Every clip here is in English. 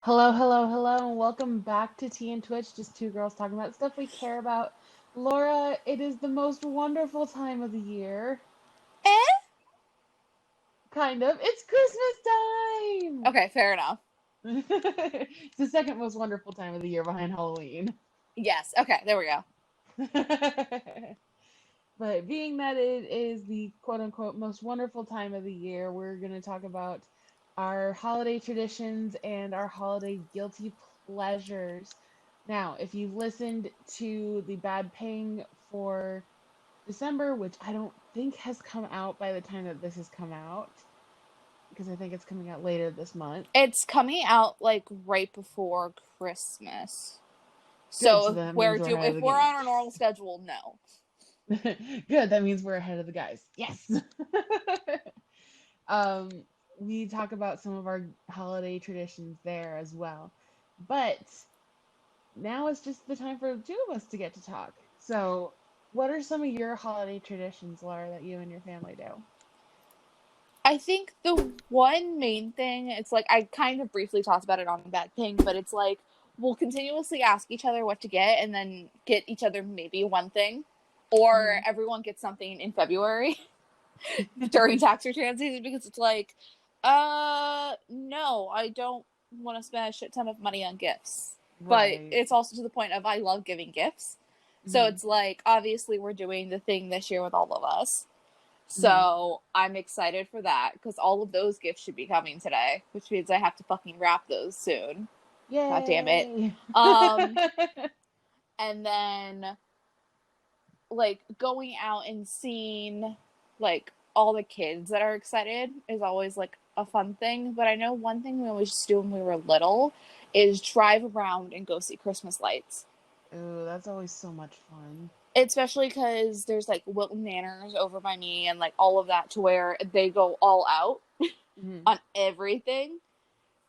Hello, hello, hello, and welcome back to Tea and Twitch, just two girls talking about stuff we care about. Laura, it is the most wonderful time of the year. Eh? Kind of. It's Christmas Okay, fair enough. time! It's the second most wonderful time of the year behind Halloween. Yes. Okay, there we go. But being that it is the quote unquote most wonderful time of the year, we're going to talk about our holiday traditions and our holiday guilty pleasures. Now, if you've listened to the Bad Ping for December, which I don't think has come out by the time that this has come out, because I think it's coming out later this month. It's coming out like right before Christmas. Good, so So then that means we're we're ahead of if the we're game. on our normal schedule, no. Good, that means we're ahead of the guys. Yes. um, we talk about some of our holiday traditions there as well. But now it's just the time for the two of us to get to talk. So, what are some of your holiday traditions, Laura, that you and your family do? I think the one main thing, it's like I kind of briefly talked about it on Bad Ping, but it's like we'll continuously ask each other what to get and then get each other maybe one thing. Or Hmm. everyone gets something in February during tax return season because it's like, no, I don't want to spend a shit ton of money on gifts. But Right. it's also to the point of I love giving gifts. So Hmm. it's like, obviously, we're doing the thing this year with all of us. Hmm. So I'm excited for that because all of those gifts should be coming today, which means I have to fucking wrap those soon. God damn it. Yay. Um, and then like going out and seeing like all the kids that are excited is always like a fun thing. But I know one thing we always used to do when we were little is drive around and go see Christmas lights. Ooh, that's always so much fun. Especially because there's like Wilton Manors over by me and like all of that to where they go all out Hmm. on everything.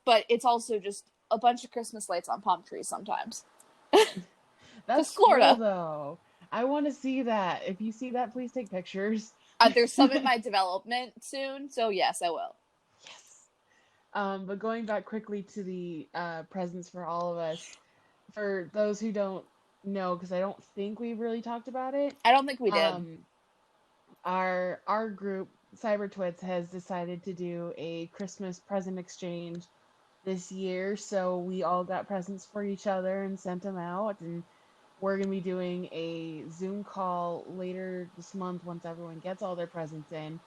But it's also just a bunch of Christmas lights on palm trees sometimes. That's Because cool Florida. though. I want to see that. If you see that, please take pictures. There's some in my development soon, so yes, I will. Yes. But going back quickly to the presents for all of us, for those who don't know, because I don't think we've really talked about it, I don't think we did. um, our group CyberTwits has decided to do a Christmas present exchange this year. So we all got presents for each other and sent them out, and we're gonna be doing a Zoom call later this month once everyone gets all their presents in,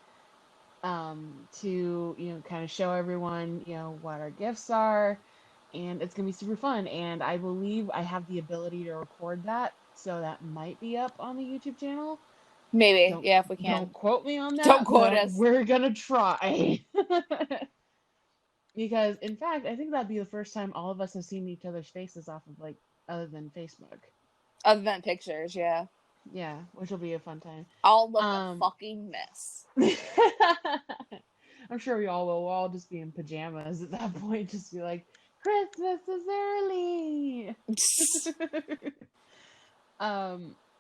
to kind of show everyone what our gifts are, and it's gonna be super fun. And I believe I have the ability to record that, so that might be up on the YouTube channel. Maybe, don't yeah, if we don't can. quote me on Don't that, quote but us. we're gonna try. Because in fact, I think that'd be the first time all of us have seen each other's faces off of, like, other than Facebook. Other than pictures, yeah. Yeah, which will be a fun time. I'll look a um fucking mess. I'm sure we all will. We'll all just be in pajamas at that point, just be like, Christmas is early.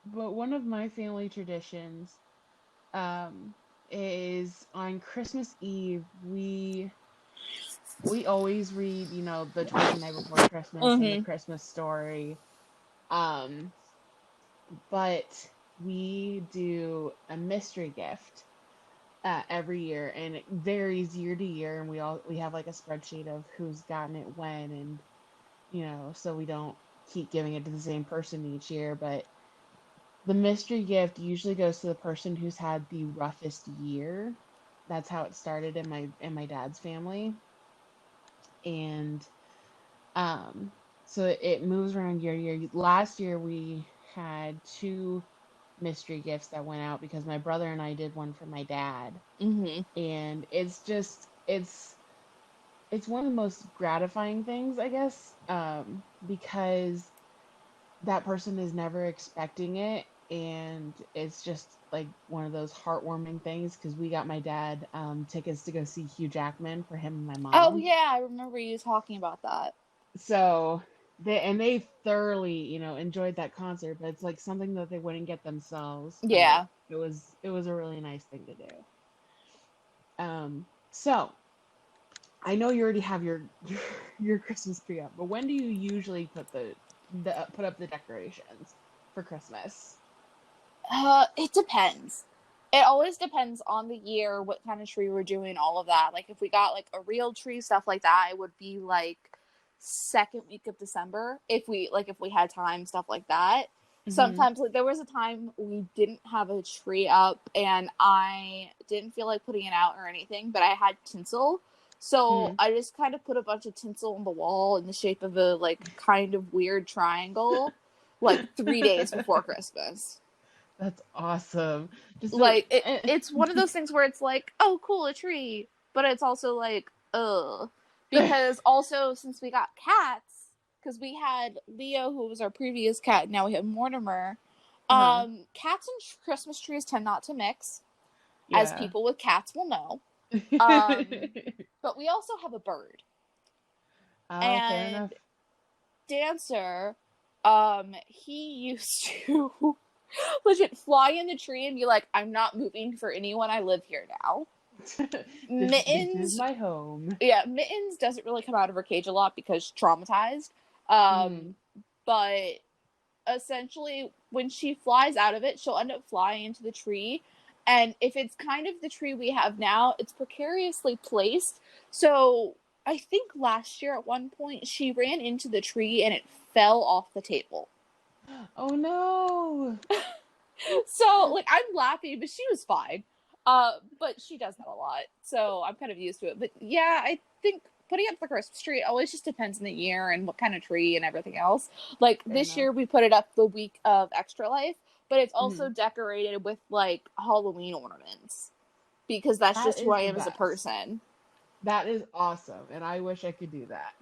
But one of my family traditions, um, is on Christmas Eve, we always read, the 12th Night Before Christmas and the Mm-hmm. Christmas Story. Um, but we do a mystery gift every year, and it varies year to year. And we have like a spreadsheet of who's gotten it when, and so we don't keep giving it to the same person each year. But the mystery gift usually goes to the person who's had the roughest year. That's how it started in my dad's family. And um so it moves around year to year. Last year we had two mystery gifts that went out because my brother and I did one for my dad. Mm-hmm. And it's one of the most gratifying things, I guess, because that person is never expecting it, and it's just like one of those heartwarming things because we got my dad tickets to go see Hugh Jackman for him and my Oh mom. yeah, I remember you talking about that. So they thoroughly, enjoyed that concert, but it's like something that they wouldn't get themselves, but Yeah. it was a really nice thing to do. So I know you already have your Christmas tree up, but when do you usually put up the decorations for Christmas? It depends. It always depends on the year, what kind of tree we're doing, all of that. Like if we got like a real tree, stuff like that, it would be like second week of December if we had time, stuff like that. Mm-hmm. Sometimes like there was a time we didn't have a tree up and I didn't feel like putting it out or anything, but I had tinsel. So Mm. I just kind of put a bunch of tinsel on the wall in the shape of a like kind of weird triangle like 3 days before Christmas. That's awesome. Just a, Like it's one of those things where it's like, oh cool, a tree, but it's also like, ugh. Because also since we got cats, because we had Leo who was our previous cat, now we have Mortimer. uh-huh. Cats and Christmas trees tend not to mix, as Yeah. people with cats will know. But we also have a bird. Oh, fair enough. And Dancer, he used to legit fly in the tree and be like, I'm not moving for anyone. I live here now. This is Mittens, my home. yeah, Mittens doesn't really come out of her cage a lot because traumatized. Mm. But essentially, when she flies out of it, she'll end up flying into the tree. And if it's kind of the tree we have now, it's precariously placed. So I think last year at one point, she ran into the tree and it fell off the table. Oh no. So like I'm laughing, but she was fine. But she does that a lot, so I'm kind of used to it. But yeah, I think putting up the Christmas tree always just depends on the year and what kind of tree and everything else. Like Fair this enough. year we put it up the week of Extra Life, but it's Hmm. also decorated with like Halloween ornaments because that's That just who is I the am as a best. person. That is awesome, and I wish I could do that.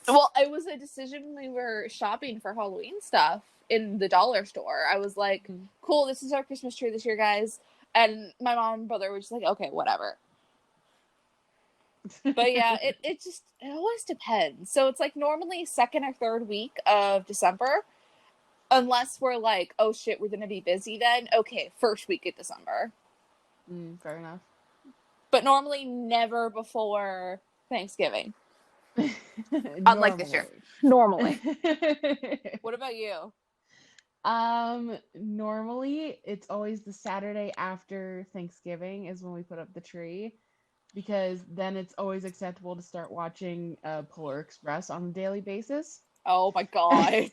Well, it was a decision when we were shopping for Halloween stuff in the dollar store. I was like, Mhm. cool, this is our Christmas tree this year, guys. And my mom and brother were just like, okay, whatever. But yeah, it always depends. So it's like normally second or third week of December, unless we're like, oh shit, we're gonna be busy then. Okay, first week of December. Fair enough. But normally never before Thanksgiving. Unlike this year. Normally. Normally. What about you? Normally it's always the Saturday after Thanksgiving is when we put up the tree because then it's always acceptable to start watching Polar Express on a daily basis. Oh my god.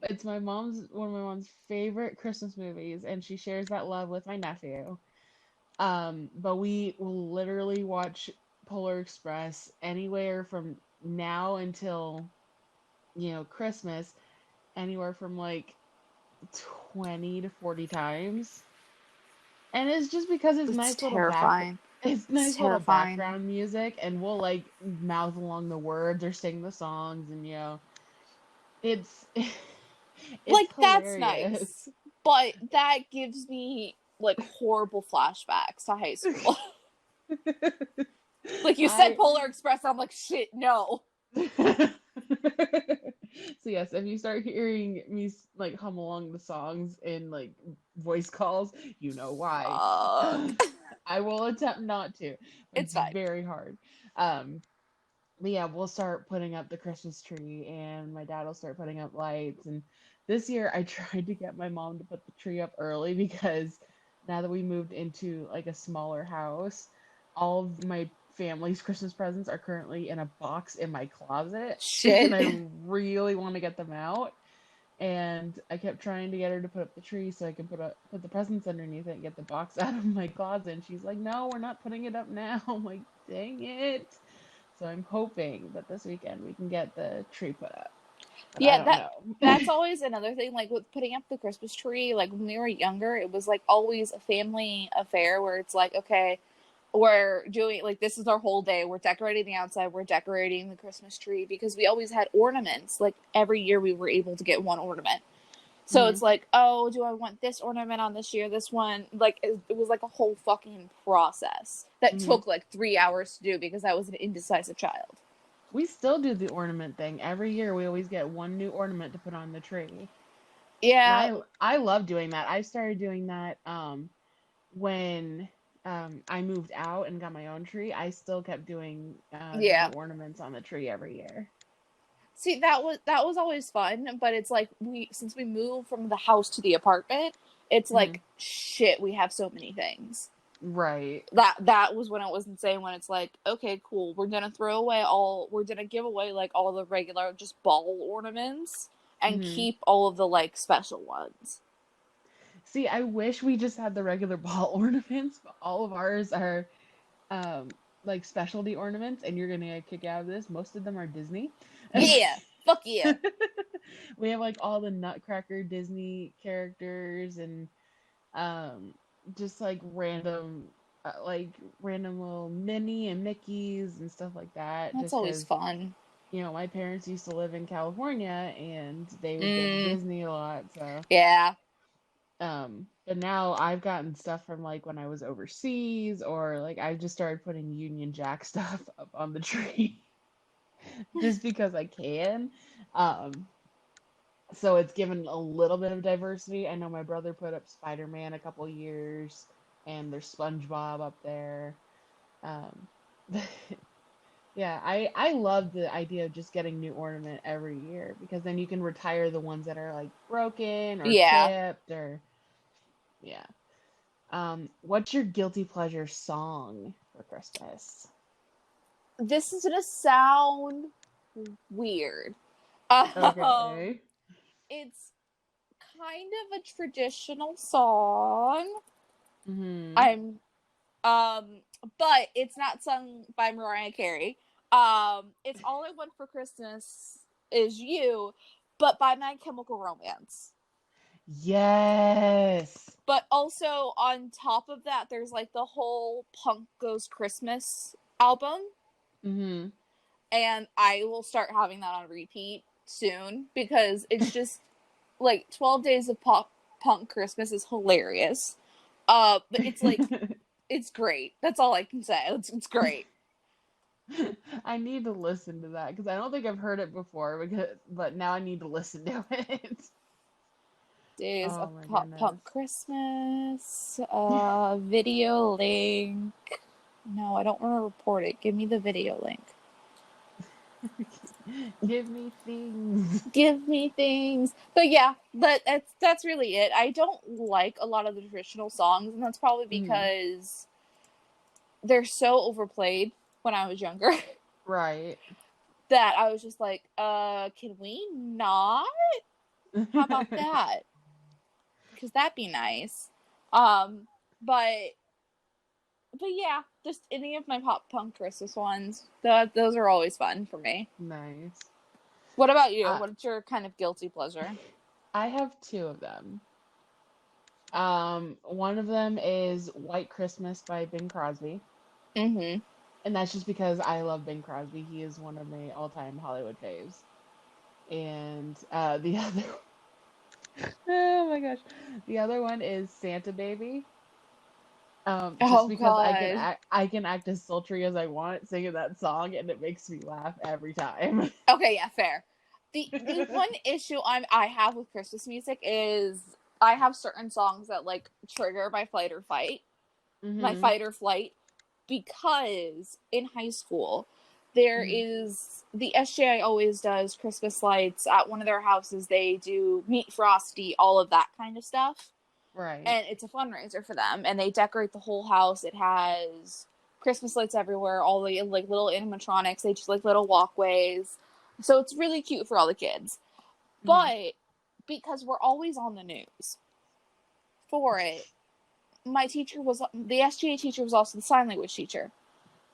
It's my mom's one of my mom's favorite Christmas movies, and she shares that love with my nephew. But we will literally watch Polar Express anywhere from now until Christmas, anywhere from like 20 to 40 times. And it's just because it's It's nice little back terrifying. it's It's nice little terrifying. background music, and we'll like mouth along the words or sing the songs, and it's it's Like that's hilarious. nice. But that gives me like horrible flashbacks to high school. Like you said I Polar Express, I'm like shit, no. So yes, if you start hearing me like hum along the songs in like voice calls, you know why. Fuck. I will attempt not to. It's It's fine. very hard. Um, but yeah, we'll start putting up the Christmas tree, and my dad will start putting up lights. And this year, I tried to get my mom to put the tree up early because now that we moved into like a smaller house, all of my family's Christmas presents are currently in a box in my closet, and Shit. I really want to get them out. And I kept trying to get her to put up the tree so I can put the presents underneath it and get the box out of my closet. And she's like, "No, we're not putting it up now." I'm like, "Dang it!" So I'm hoping that this weekend we can get the tree put up, but I Yeah, don't know. that's always another thing. Like with putting up the Christmas tree, like when we were younger, it was like always a family affair where it's like, okay, we're doing like this is our whole day. We're decorating the outside, we're decorating the Christmas tree because we always had ornaments. Like every year we were able to get one ornament. So Hmm. it's like, oh, do I want this ornament on this year? This one, like, it was like a whole fucking process that Hmm. took like 3 hours to do because I was an indecisive child. We still do the ornament thing every year. We always get one new ornament to put on the tree, and Yeah, I love doing that. I started doing that when I moved out and got my own tree, I still kept doing new Yeah. ornaments on the tree every year. See, that was always fun, but it's like since we moved from the house to the apartment, it's Hmm. like shit, we have so many things. Right. That was when it was insane, when it's like, okay, cool, we're gonna give away like all the regular just ball ornaments and Hmm. keep all of the like special ones. See, I wish we just had the regular ball ornaments, but all of ours are like specialty ornaments, and you're gonna get a kick out of this. Most of them are Disney. Yeah, fuck yeah. We have like all the Nutcracker Disney characters and um just like random little Minnie and Mickeys and stuff like that. That's Just always because fun. my parents used to live in California and they would go to Mm, Disney a lot, so yeah. but now I've gotten stuff from like when I was overseas, or like I just started putting Union Jack stuff up on the tree just because I can. Um, so it's given a little bit of diversity. I know my brother put up Spider-Man a couple years, and there's SpongeBob up there. Um, yeah, I love the idea of just getting new ornament every year, because then you can retire the ones that are like broken or Yeah. chipped or yeah. What's your guilty pleasure song for Christmas? This is gonna sound weird. Um, Okay. it's kind of a traditional song. Mm-hmm. I'm but it's not sung by Mariah Carey. It's All I Want for Christmas Is You, but by My Chemical Romance. Yes. But also on top of that, there's like the whole Punk Goes Christmas album, Mm-hmm. and I will start having that on repeat soon because it's just like 12 Days of Punk Christmas is hilarious. But it's like it's great. That's all I can say. It's great. I need to listen to that because I don't think I've heard it before, but now I need to listen to it. Days Oh of my Punk goodness. Christmas. Video link. No, I don't want to report it. Give me the video link. Give me things. Give me things. But yeah, that's really it. I don't like a lot of the traditional songs, and that's probably Mm, because they're so overplayed when I was younger right. that I was just like, can we not? How about that? Because that'd be nice. Um, but yeah, just any of my pop punk Christmas ones. Those are always fun for me. Nice. What about you? Uh, What's your kind of guilty pleasure? I have two of them. One of them is White Christmas by Bing Crosby. Mm-hmm. And that's just because I love Bing Crosby. He is one of my all-time Hollywood faves. And the other, oh my gosh, the other one is Santa Baby. Just Oh because God. I can act as sultry as I want singing that song, and it makes me laugh every time. Okay, yeah, fair. The one issue I have with Christmas music is I have certain songs that like trigger my Hmm. fight or flight, because in high school there Hmm. is the SJI always does Christmas lights at one of their houses. They do Meet Frosty, all of that kind of stuff, Right. and it's a fundraiser for them. And they decorate the whole house. It has Christmas lights everywhere, all the like little animatronics. They just like little walkways, so it's really cute for all the kids. Hmm. But because we're always on the news for it, my teacher was the SGA teacher was also the sign language teacher.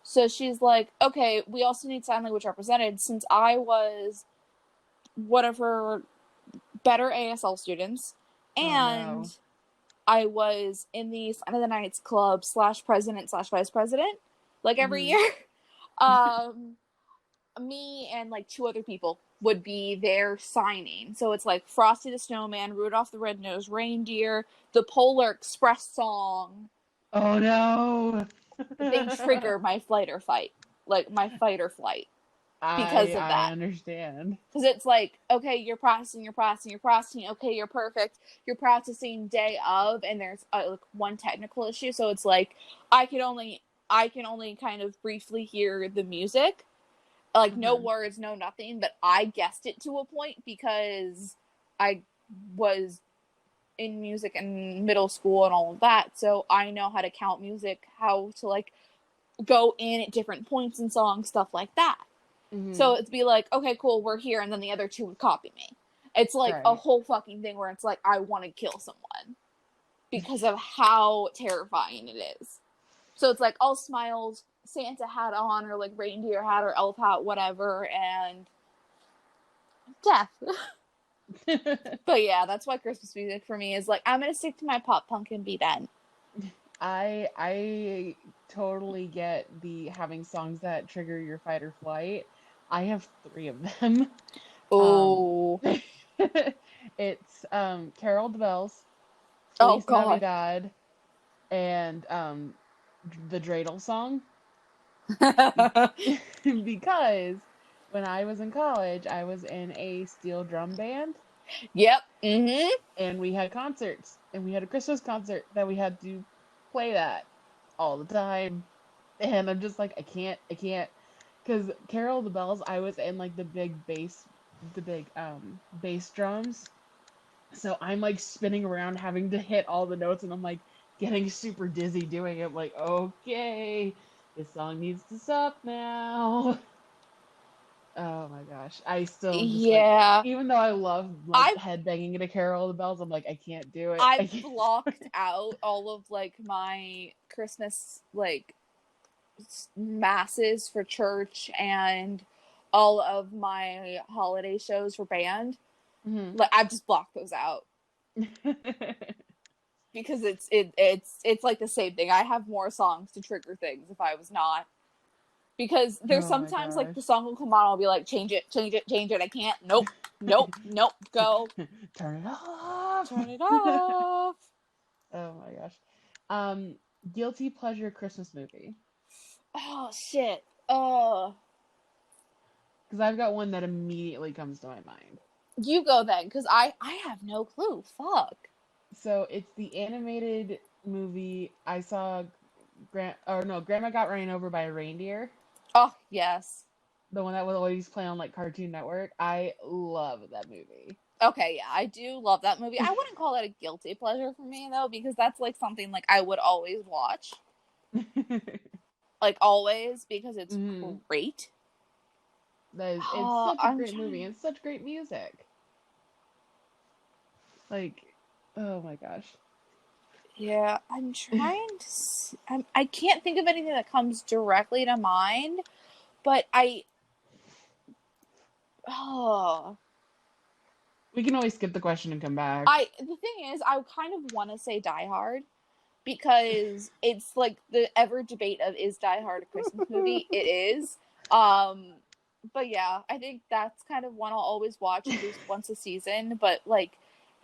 So she's like, okay, we also need sign language represented. Since I was one of her better ASL students, Oh and no. I was in the Sign of the Nights Club / president / vice president, like every Hmm. year. Um, Me and like two other people would be there signing. So it's like Frosty the Snowman, Rudolph the Red-Nosed Reindeer, the Polar Express song. Oh no. They trigger my flight or fight, like my fight or flight. because of I that. understand. Because it's like, okay, you're practicing, okay, you're perfect, you're practicing day of, and there's like one technical issue, so it's like I can only kind of briefly hear the music, like no words, no nothing, but I guessed it to a point because I was in music in middle school and all of that, so I know how to count music, how to like go in at different points in songs, stuff like that. So it'd be like, okay, cool, we're here, and then the other two would copy me. It's like a Right. whole fucking thing where it's like I want to kill someone because of how terrifying it is. So it's like all smiles, Santa hat on, or like reindeer hat or elf hat, whatever, and death. But yeah, that's why Christmas music for me is like, I'm gonna stick to my pop punk and be done. I totally get the having songs that trigger your fight or flight. I have three of them. Um, Oh, it's Carol the Bells, oh Feliz god. Navidad, and the Dreidel song. Because when I was in college, I was in a steel drum band, Yep. Mm-hmm. and we had concerts, and we had a Christmas concert that we had to play that all the time. And I'm just like, I can't, because Carol the Bells, I was in like the big bass drums, so I'm like spinning around, having to hit all the notes, and I'm like getting super dizzy doing it. I'm like, okay, this song needs to stop now. Oh my gosh. I still just like, Yeah. even though I love like I headbanging to Carol of the Bells, I'm like, I can't do it. I I've can't. blocked out all of like my Christmas like masses for church and all of my holiday shows for band. Mhm. Like I've just blocked those out because it's like the same thing. I have more songs to trigger things if I was not. Because there's Oh my sometimes like gosh. the song will come on, I'll be like, change it, change it, change it. I can't. Nope, nope, nope. Go. Turn it off. Turn it off. Oh my gosh. Um, guilty pleasure Christmas movie. Oh shit. Oh, Because I've got one that immediately comes to my mind. you go then, because I have no clue. Fuck. So it's the animated movie I saw. Grandma got ran over by a reindeer. Oh yes. The one that would always play on like Cartoon Network. I love that movie. Okay, yeah, I do love that movie. I wouldn't call it a guilty pleasure for me though, because that's like something like I would always watch, like always, because it's Mm, great. it's Oh, such a I'm great movie trying. and such great music. Like, oh my gosh. Yeah, I'm trying to. I can't think of anything that comes directly to mind, but I. Oh, We can always skip the question and come back. I. The thing is, I kind of want to say Die Hard because it's like the ever debate of is Die Hard a Christmas movie? It is. Um, but yeah, I think that's kind of one I'll always watch at least once a season. But like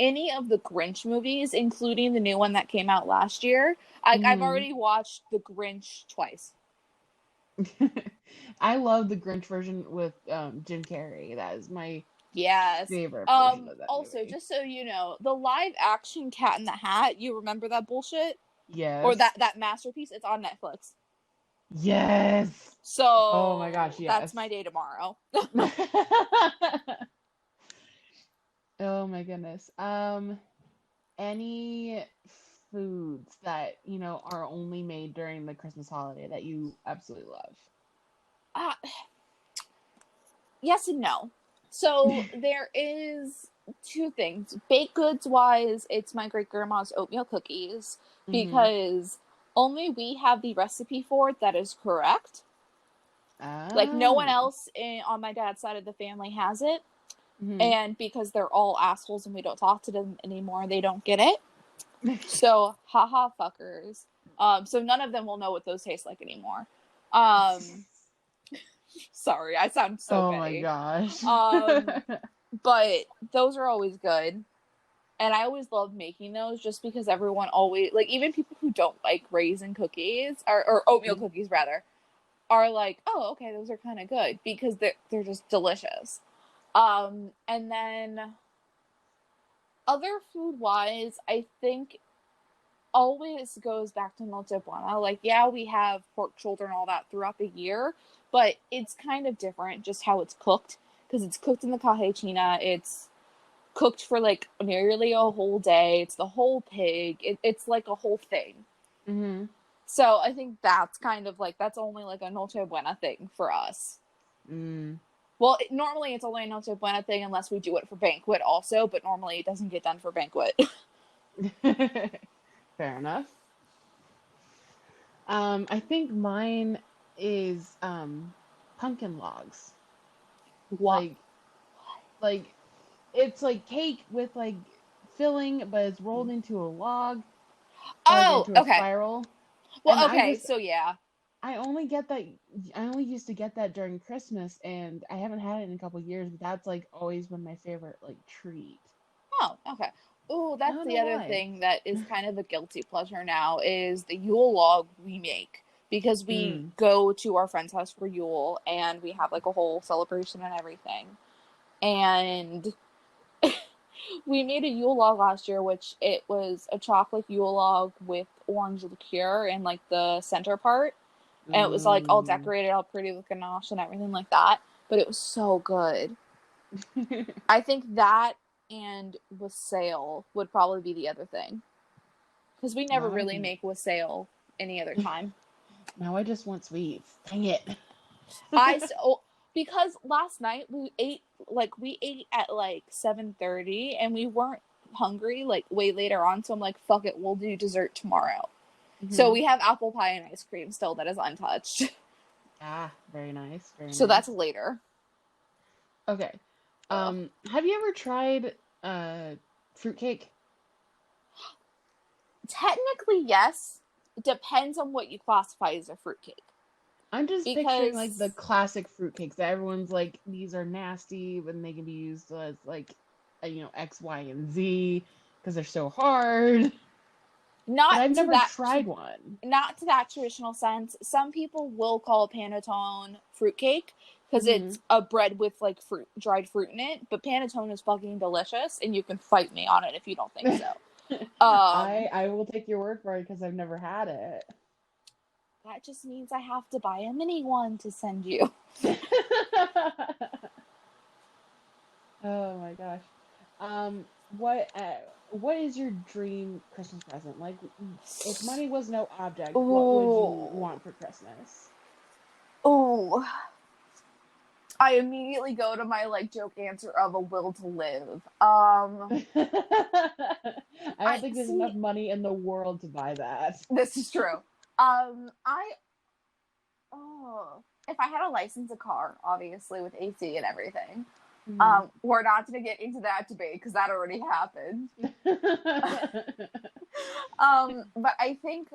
any of the Grinch movies, including the new one that came out last year, I've Mhm. already watched the Grinch twice. I love the Grinch version with Jim Carrey. That is my Yes. favorite version of that Also, movie. just so you know, the live action Cat in the Hat, you remember that bullshit? Or Yes. that masterpiece? It's on Netflix. Yes. Oh my gosh, So that's yes. my day tomorrow. Oh my goodness. Any foods that, are only made during the Christmas holiday that you absolutely love? Uh, yes and no. So there is two things. Baked goods wise, it's my great grandma's oatmeal cookies Mhm. because only we have the recipe for it that is correct. Like no one Oh. else on my dad's side of the family has it. Mhm. And because they're all assholes and we don't talk to them anymore, they don't get it. So haha fuckers. So none of them will know what those taste like anymore. Um, sorry, I sound so Oh my petty. gosh. Um, but those are always good. And I always love making those just because everyone always, like, even people who don't like raisin cookies, or oatmeal cookies rather, are like, oh, okay, those are kind of good because they're just delicious. And then other food wise, I think always goes back to Noche Buena. Like, yeah, we have pork shoulder and all that throughout the year, but it's kind of different just how it's cooked because it's cooked in the cajechina. It's cooked for like nearly a whole day. It's the whole pig. It's like a whole thing. Mm-hmm. So I think that's kind of like, that's only like a Noche Buena thing for us. Mm. Well, normally it's only a Noche Buena thing unless we do it for banquet also, but normally it doesn't get done for banquet. Fair enough. I think mine is pumpkin logs. What? Like like it's like cake with like filling, but it's rolled into a log or like Oh, into a okay. spiral. And Well, okay, so yeah. I only get that I only used to get that during Christmas and I haven't had it in a couple years, but that's like always been my favorite like treat. Oh, okay. Oh, I that's don't the know other why. thing that is kind of a guilty pleasure now is the Yule log we make because we Mm. go to our friend's house for Yule and we have like a whole celebration and everything. And we made a Yule log last year, which it was a chocolate Yule log with orange liqueur in like the center part. And it was like all Ooh. decorated, all pretty with ganache and everything like that. But it was so good. I think that and wassail would probably be the other thing. Because we never Now I really make wassail any other time. now I just want sweets. Dang it. I so because last night we ate at like 7:30 and we weren't hungry like way later on, so I'm like, fuck it, we'll do dessert tomorrow. So Hmm. we have apple pie and ice cream still that is untouched. Ah, very nice, very So that's nice. later. Okay. Ugh. Have you ever tried uh fruitcake? Technically, yes. It depends on what you classify as a fruitcake. I'm just picturing like the Because classic fruitcakes that everyone's like these are nasty when they can be used as like X, Y, and Z because they're so hard. But not I've to never that tried one. not to that traditional sense. Some people will call panettone fruitcake because Hmm. it's a bread with like dried fruit in it. But panettone is fucking delicious, and you can fight me on it if you don't think so. I will take your word for it because I've never had it. That just means I have to buy a mini one to send you. Oh my gosh. Um, what uh, what is your dream Christmas present? Like, if money was no object, what would you Ooh, want for Christmas? ooh. I immediately go to my like joke answer of a will to live. I I don't think there's see. enough money in the world to buy that. This is true. I oh, if I had to license a car, obviously with AC and everything. Hmm. We're not gonna get into that debate because that already happened. But I think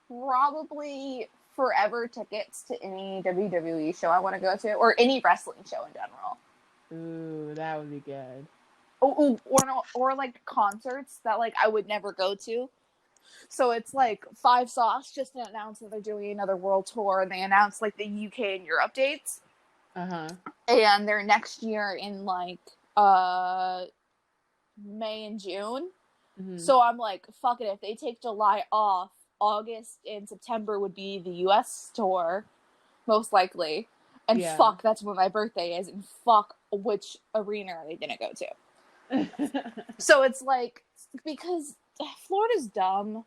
probably forever tickets to any WWE show I want to go to, or any wrestling show in general. Ooh, that would be good. Or like concerts that like I would never go to. So it's like Five Sauce just announced that they're doing another world tour, and they announced like the UK and Europe dates, Uh-huh. and they're next year in like uh May and June. Hmm. So I'm like, fuck it. If they take July off, August and September would be the US tour, most likely. And Yeah. fuck, that's when my birthday is. And fuck, which arena are they gonna go to? So it's like, because Florida's dumb.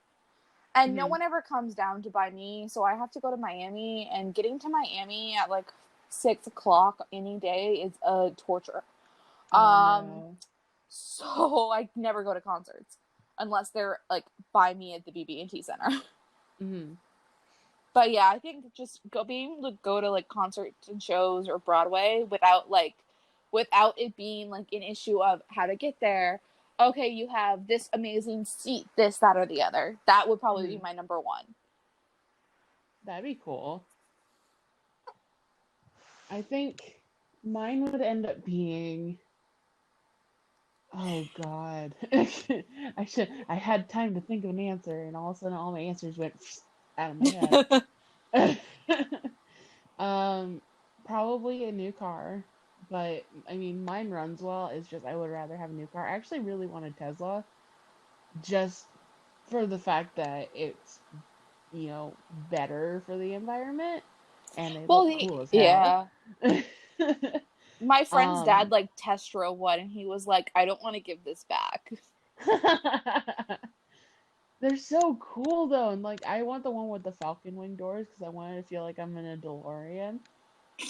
And no Hmm. one ever comes down to buy me. So I have to go to Miami. And getting to Miami at like 6 o'clock any day is a torture. Oh Um, no. so I never go to concerts unless they're like by me at the BB&T Center. Hmm. But yeah, I think just being able to go to like concerts and shows or Broadway without it being like an issue of how to get there. Okay, you have this amazing seat, this, that, or the other. That would probably be Hmm. my number one. That'd be cool. I think mine would end up being, oh God. I had time to think of an answer and all of a sudden all my answers went out of my head. Um, Probably a new car, but I mean, mine runs well. It's just I would rather have a new car. I actually really want a Tesla, just for the fact that it's, better for the environment and they Well, look cool as hell. yeah. My friend's dad um, like test drove one, and he was like, "I don't want to give this back." they're so cool though, and like I want the one with the falcon wing doors because I wanted to feel like I'm in a DeLorean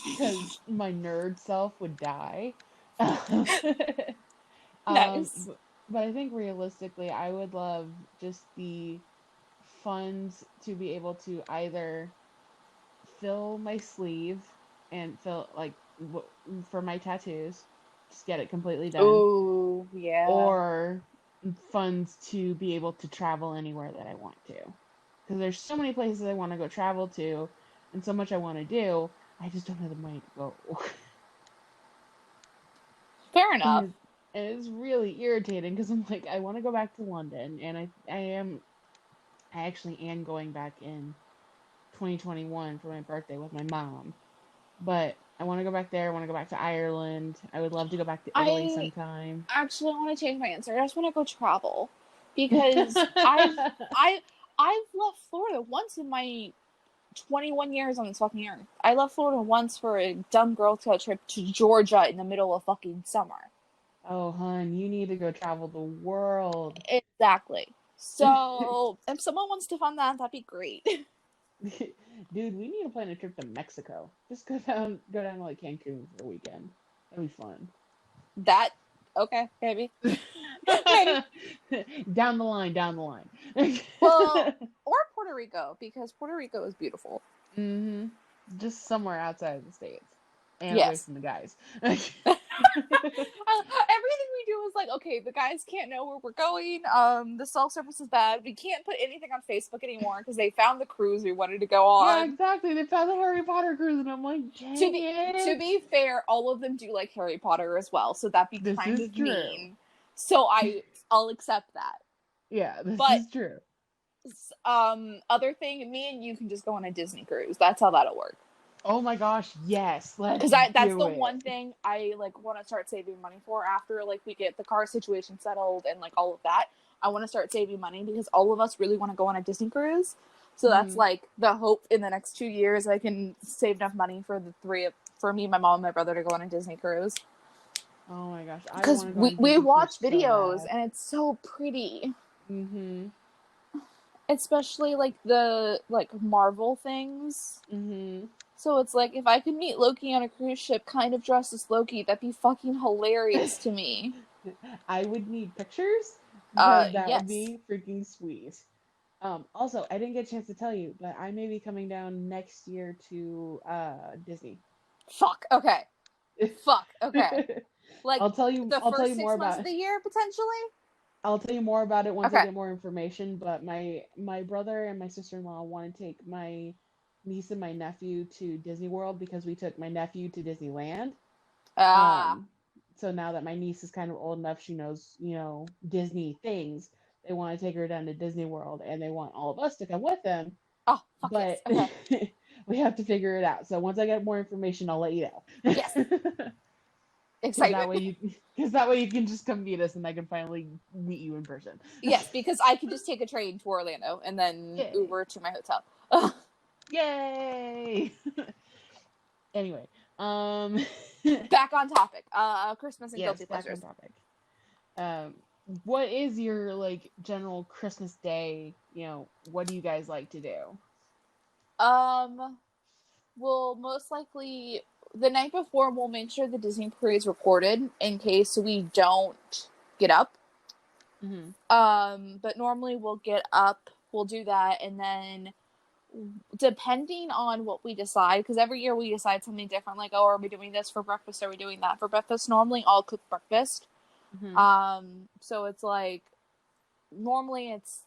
because my nerd self would die. Nice. But I think realistically, I would love just the funds to be able to either fill my sleeve and fill like for my tattoos, just get it completely done, Ooh, yeah. or funds to be able to travel anywhere that I want to. Because there's so many places I want to go travel to, and so much I want to do. I just don't have the money to go. Fair enough. and it's really irritating because I'm like, I want to go back to London, and I actually am going back in 2021 for my birthday with my mom. But I want to go back there. I want to go back to Ireland. I would love to go back to Italy I sometime. actually want to change my answer. I just want to go travel because I I've left Florida once in my 21 years on this fucking earth. I left Florida once for a dumb Girl Scout trip to Georgia in the middle of fucking summer. Oh, hun, you need to go travel the world. Exactly. So if someone wants to fund that, that'd be great. Dude, we need to plan a trip to Mexico. Just go down to like Cancun for a weekend. That'd be fun. That okay, maybe. Maybe. Down the line, down the line. Well, or Puerto Rico, because Puerto Rico is beautiful. hmm Just somewhere outside of the States and away Yes. from the guys. Everything we do is like, okay, the guys can't know where we're going. The cell service is bad. We can't put anything on Facebook anymore because they found the cruise we wanted to go Yeah, on. exactly. They found the Harry Potter cruise, and I'm like, To dang be to it. be fair, all of them do like Harry Potter as well, so that'd be This kind is of true. mean. So I'll accept that. Yeah, this But is true. other thing, me and you can just go on a Disney cruise. That's how that'll work. Oh my gosh, yes, let's Because that's do the it. one thing I like want to start saving money for after like we get the car situation settled and like all of that. I want to start saving money because all of us really want to go on a Disney cruise. So that's hmm like the hope in the next 2 years I can save enough money for for me, my mom, and my brother to go on a Disney cruise. Oh my gosh, I Because want to go on a we Disney cruise watch so videos bad. and it's so pretty. hmm Especially like the like Marvel things. hmm So it's like if I could meet Loki on a cruise ship kind of dressed as Loki, that'd be fucking hilarious to me. I would need pictures because that would Yes. be freaking sweet. Also, I didn't get a chance to tell you, but I may be coming down next year to Disney. Fuck. Okay. Fuck. Okay. Like the I'll tell first you six more months about of the year potentially. I'll tell you more about it once I Okay. get more information, but my brother and my sister-in-law want to take my niece and my nephew to Disney World because we took my nephew to Disneyland. Ah. Um, so now that my niece is kind of old enough, she knows, Disney things. They want to take her down to Disney World and they want all of us to come with them, Oh fuck yes. but Okay. we have to figure it out. So once I get more information, I'll let you know. Yes. Because Excitement. because that way you can just come meet us and I can finally meet you in person. Yes, because I could just take a train to Orlando and then Yay! Uber to my hotel. Yay! Anyway, um, Back on topic. Christmas and yes, guilty back on pleasures. topic. Um, what is your like general Christmas day? What do you guys like to do? Um, we'll most likely the night before we'll make sure the Disney parade is recorded in case we don't get up. Mm-hmm. But normally we'll get up, we'll do that, and then depending on what we decide, because every year we decide something different, like, oh, are we doing this for breakfast? Are we doing that for breakfast? Normally I'll cook breakfast. Mm-hmm. So it's like normally it's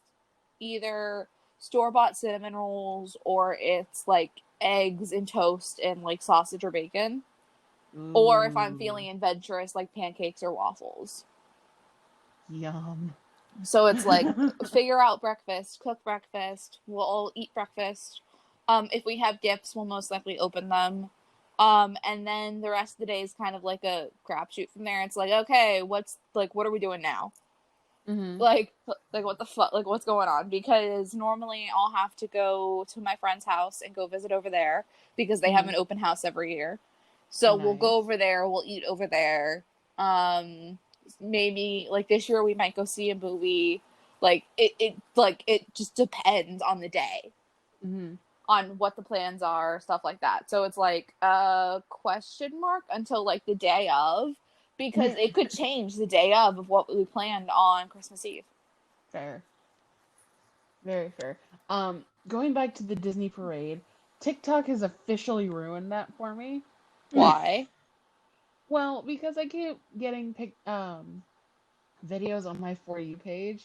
either store-bought cinnamon rolls or it's like eggs and toast and like sausage or bacon. Or if I'm Ooh, feeling adventurous, like pancakes or waffles. yum. So it's like figure out breakfast, cook breakfast, we'll all eat breakfast. If we have gifts, we'll most likely open them. And then the rest of the day is kind of like a crapshoot from there. It's like, okay, what are we doing now? Mm-hmm. Like what the fuck? Like, what's going on? Because normally I'll have to go to my friend's house and go visit over there because they have Mm-hmm. an open house every year. So we'll go Nice. over there, we'll eat over there. Maybe like this year we might go see a movie. Like it just depends on the day, Mm-hmm. on what the plans are, stuff like that. So it's like a question mark until like the day of, because it could change the day of what we planned on Christmas Eve. Fair. Very fair. Going back to the Disney parade, TikTok has officially ruined that for me. Why? Well, because I keep getting videos on my For You page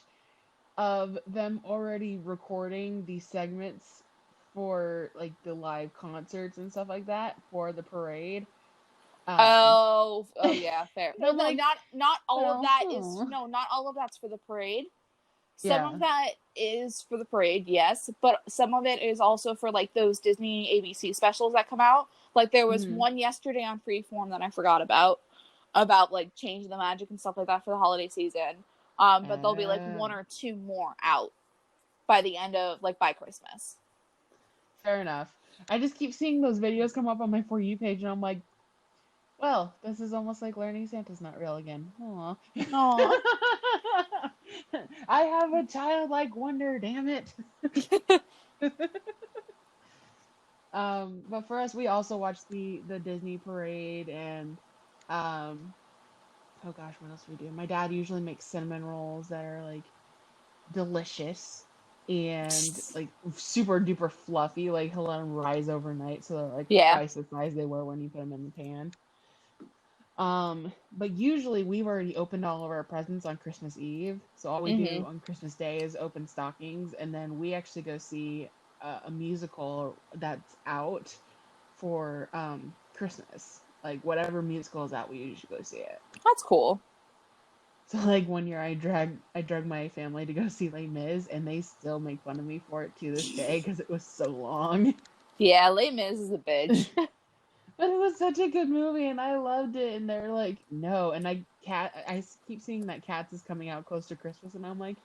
of them already recording these segments for like the live concerts and stuff like that for the parade. Um, Oh and yeah, fair. Well, I'm no, like, not all of well, that is no, not all of that's for the parade. Some yeah. of that is for the parade, yes, but some of it is also for like those Disney ABC specials that come out. Like there was Hmm. one yesterday on Freeform that I forgot about like changing the magic and stuff like that for the holiday season. But there'll be like one or two more out by the end of like by Christmas. Fair enough. I just keep seeing those videos come up on my For You page, and I'm like, well, this is almost like learning Santa's not real again. Aw. Aw. I have a childlike wonder, damn it. But for us, we also watch the Disney parade and um, oh gosh, what else do we do? My dad usually makes cinnamon rolls that are like delicious and like super duper fluffy. Like he'll let them rise overnight, so they're like Yeah. twice the size they were when you put them in the pan. But usually we've already opened all of our presents on Christmas Eve. So all we do Mhm. on Christmas Day is open stockings, and then we actually go see a musical that's out for Christmas. Like whatever musical is out, we usually go see it. That's cool. So like one year I drug my family to go see Les Mis, and they still make fun of me for it to this day because it was so long. Yeah, Les Mis is a bitch. But it was such a good movie, and I loved it. And they're like, no. And keep seeing that Cats is coming out close to Christmas, and I'm like,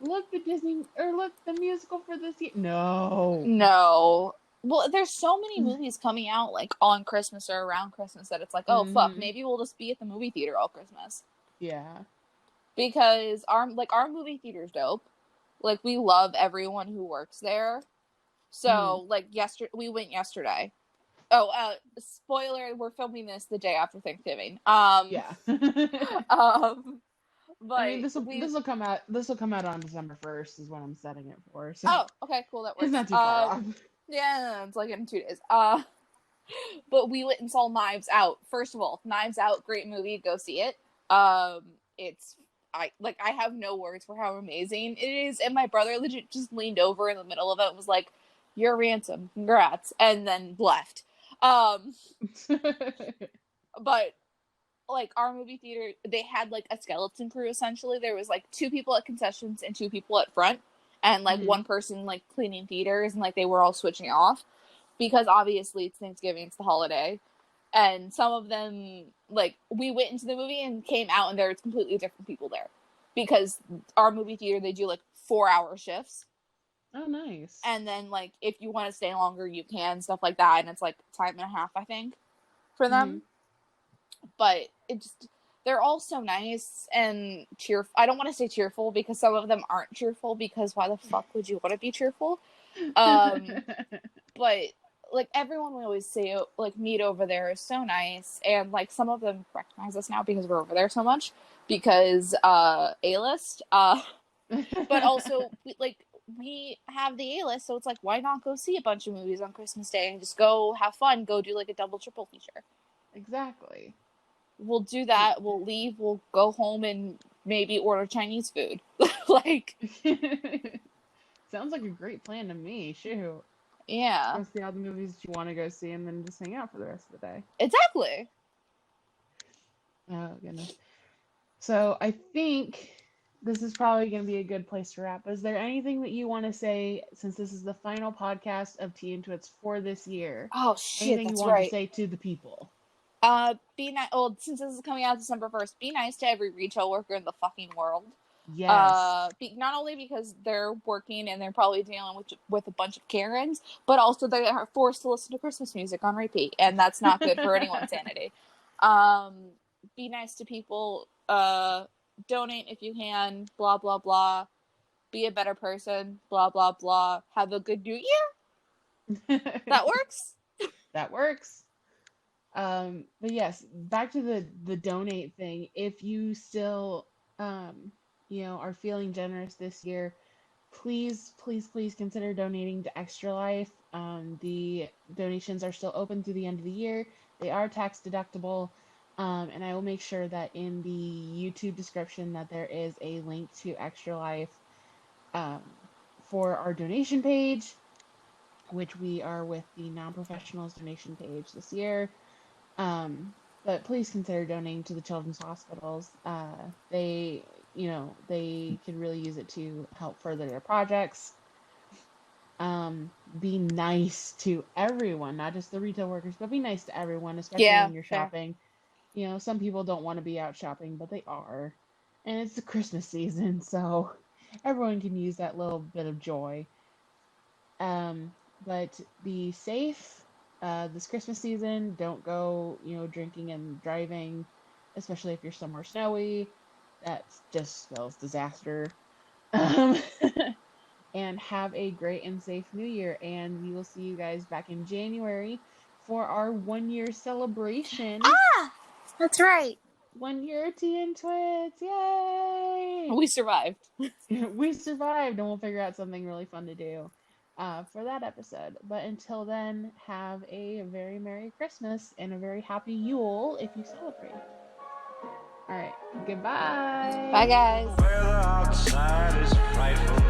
look the Disney or look the musical for this year. No. No. Well, there's so many movies coming out like on Christmas or around Christmas that it's like, oh fuck, Hmm. maybe we'll just be at the movie theater all Christmas. Yeah. Because our movie theater's dope. Like we love everyone who works there. Hmm. So like yesterday we went yesterday. Oh, spoiler, we're filming this the day after Thanksgiving. Yeah. Um I mean, but we this will come out on December 1st is what I'm setting it for. So oh, okay, cool, that it's works. not too far off. Yeah, it's like in 2 days. But we went and saw Knives Out. First of all, Knives Out, great movie. Go see it. It's I have no words for how amazing it is. And my brother legit just leaned over in the middle of it and was like, "You're ransom, congrats," and then left. Um, but like our movie theater, they had like a skeleton crew essentially. There was like two people at concessions and two people at front, and like Hmm. one person like cleaning theaters, and like they were all switching off because obviously it's Thanksgiving, it's the holiday. And some of them, like, we went into the movie and came out, and there was completely different people there. Because our movie theater, they do like 4 hour shifts. Oh, nice. And then, like, if you want to stay longer, you can, stuff like that. And it's like time and a half, I think, for Hmm. them. But it just, they're all so nice and cheerful. I don't want to say cheerful because some of them aren't cheerful because why the fuck would you want to be cheerful? Um, but like everyone we always say like meet over there is so nice, and like some of them recognize us now because we're over there so much because A-list, but also we have the A-list, so it's like why not go see a bunch of movies on Christmas Day and just go have fun, go do like a double triple feature. Exactly. We'll do that, we'll leave, we'll go home and maybe order Chinese food. Like Sounds like a great plan to me. Shoot. Just yeah, go see all the movies that you want to go see and then just hang out for the rest of the day. exactly. Oh, goodness. So I think this is probably going to be a good place to wrap. Is there anything that you want to say, since this is the final podcast of Tea and Twits for this year? Oh shit, Anything you that's want to right. say to the people? Be nice. Oh, since this is coming out December 1st, be nice to every retail worker in the fucking world. Yes. Not only because they're working and they're probably dealing with a bunch of Karens, but also they are forced to listen to Christmas music on repeat, and that's not good for anyone's sanity. Be nice to people. Donate if you can. Blah blah blah. Be a better person. Blah blah blah. Have a good New Year. That works. That works. But yes, back to the donate thing. If you still, are feeling generous this year, please, please, please consider donating to Extra Life. The donations are still open through the end of the year. They are tax deductible. And I will make sure that in the YouTube description that there is a link to Extra Life, um, for our donation page, which we are with the non-professionals donation page this year. But please consider donating to the children's hospitals. They could really use it to help further their projects. Be nice to everyone, not just the retail workers, but be nice to everyone, especially Yeah, when you're fair. shopping. Some people don't want to be out shopping, but they are. And it's the Christmas season, so everyone can use that little bit of joy. Um, but be safe this Christmas season. Don't go, drinking and driving, especially if you're somewhere snowy. That just spells disaster. Um, and have a great and safe new year. And we will see you guys back in January for our 1 year celebration. Ah, that's right. 1 year Tea and Twits. Yay! We survived. We survived, and we'll figure out something really fun to do for that episode. But until then, have a very Merry Christmas and a very Happy Yule if you celebrate. All right, goodbye. Bye, guys. Weather outside is frightful.